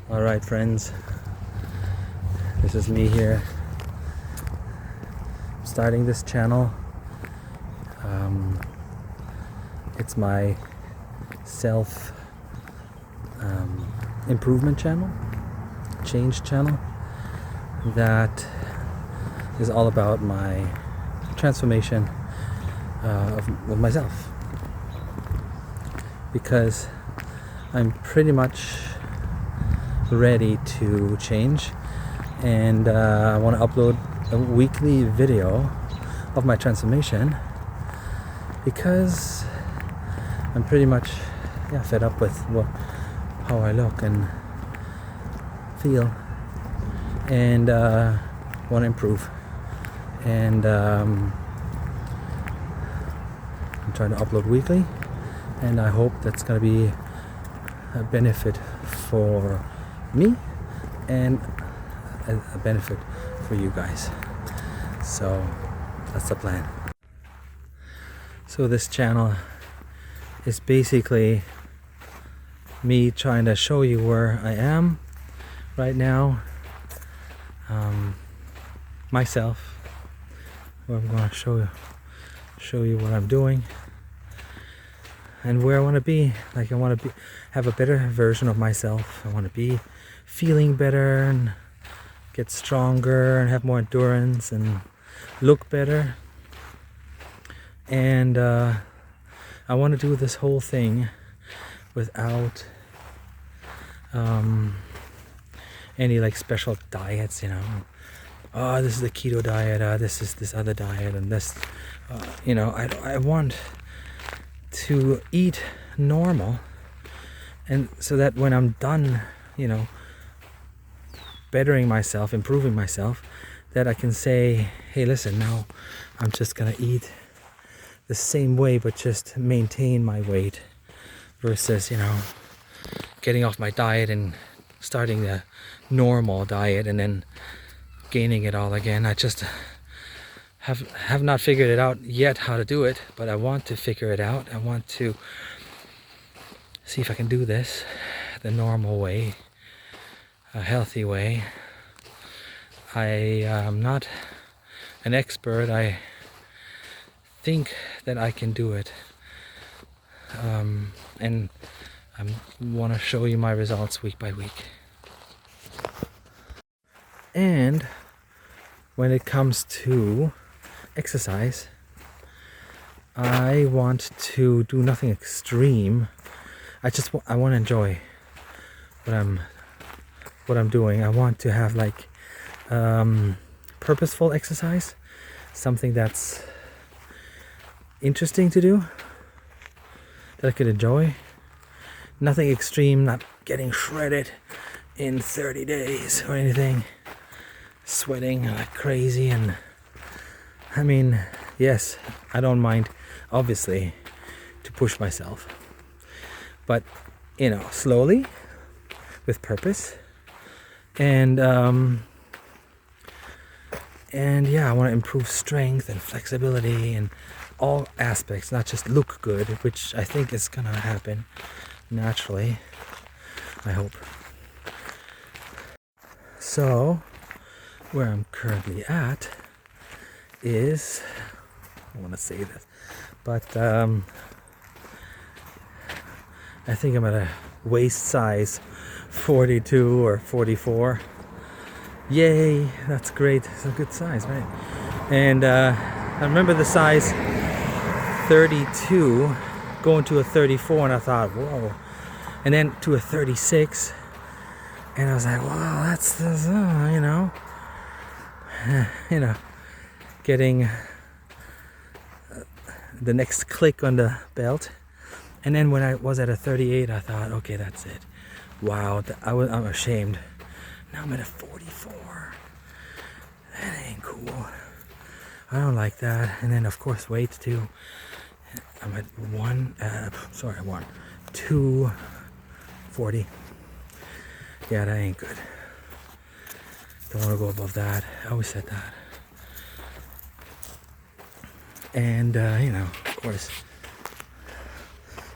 Alright friends, this is me here starting this channel. It's my self improvement channel, change channel that is all about my transformation of myself, because I'm pretty much ready to change, and I want to upload a weekly video of my transformation, because I'm pretty much fed up with how I look and feel, and want to improve, and I'm trying to upload weekly, and I hope that's going to be a benefit for me and a benefit for you guys. So that's the plan. So this channel is basically me trying to show you where I am right now, myself, where I'm going to show you what I'm doing and where I want to be. Like, I want to have a better version of myself. I want to be feeling better and get stronger and have more endurance and look better. And I want to do this whole thing without any like special diets, oh, this is the keto diet, this is this other diet, and this I want to eat normal, and so that when I'm done bettering myself, improving myself, that I can say, hey, listen, now I'm just gonna eat the same way but just maintain my weight, versus getting off my diet and starting the normal diet and then gaining it all again. I just have not figured it out yet how to do it, but I want to figure it out. I want to see if I can do this the normal way, a healthy way. I am not an expert. I think that I can do it, and I want to show you my results week by week. And when it comes to exercise, I want to do nothing extreme. I want to enjoy what I'm doing. I want to have like purposeful exercise, something that's interesting to do, that I could enjoy. Nothing extreme, not getting shredded in 30 days or anything, sweating like crazy. And I mean, yes, I don't mind, obviously, to push myself, but slowly, with purpose, and yeah, I want to improve strength and flexibility and all aspects, not just look good, which I think is gonna happen naturally, I hope. So where I'm currently at is, I want to say this, but I think I'm at a waist size 42 or 44. Yay, that's great. It's a good size, right? And I remember the size 32 going to a 34, and I thought, whoa. And then to a 36, and I was like, wow, that's getting the next click on the belt. And then when I was at a 38, I thought, okay, that's it. Wow, I'm ashamed. Now I'm at a 44. That ain't cool. I don't like that. And then of course weight too. I'm at 240. Yeah, that ain't good. Don't want to go above that. I always said that. And of course,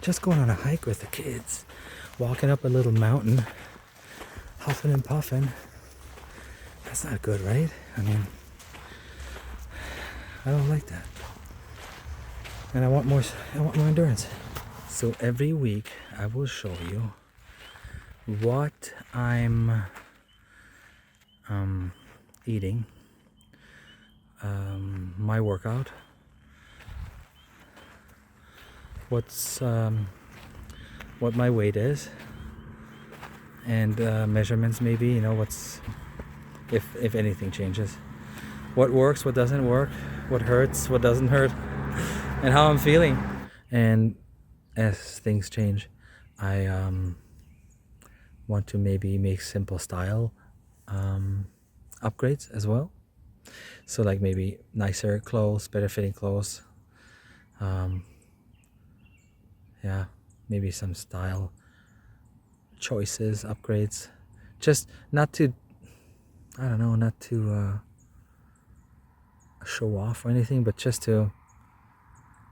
just going on a hike with the kids, walking up a little mountain huffing and puffing. That's not good, right? I mean, I don't like that. And I want more endurance. So every week I will show you what I'm eating, my workout, what my weight is, and measurements maybe, you know, what's if anything changes, what works, what doesn't work, what hurts, what doesn't hurt, and how I'm feeling. And as things change, I want to maybe make simple style upgrades as well. So like maybe nicer clothes, better fitting clothes, yeah, maybe some style choices, upgrades, just not to, I don't know, not to show off or anything, but just to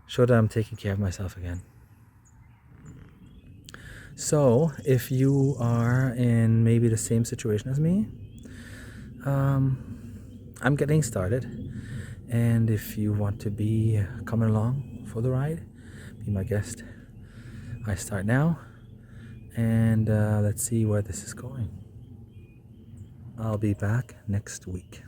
show that I'm taking care of myself again. So if you are in maybe the same situation as me, I'm getting started, and if you want to be coming along for the ride, be my guest. I start now, and let's see where this is going. I'll be back next week.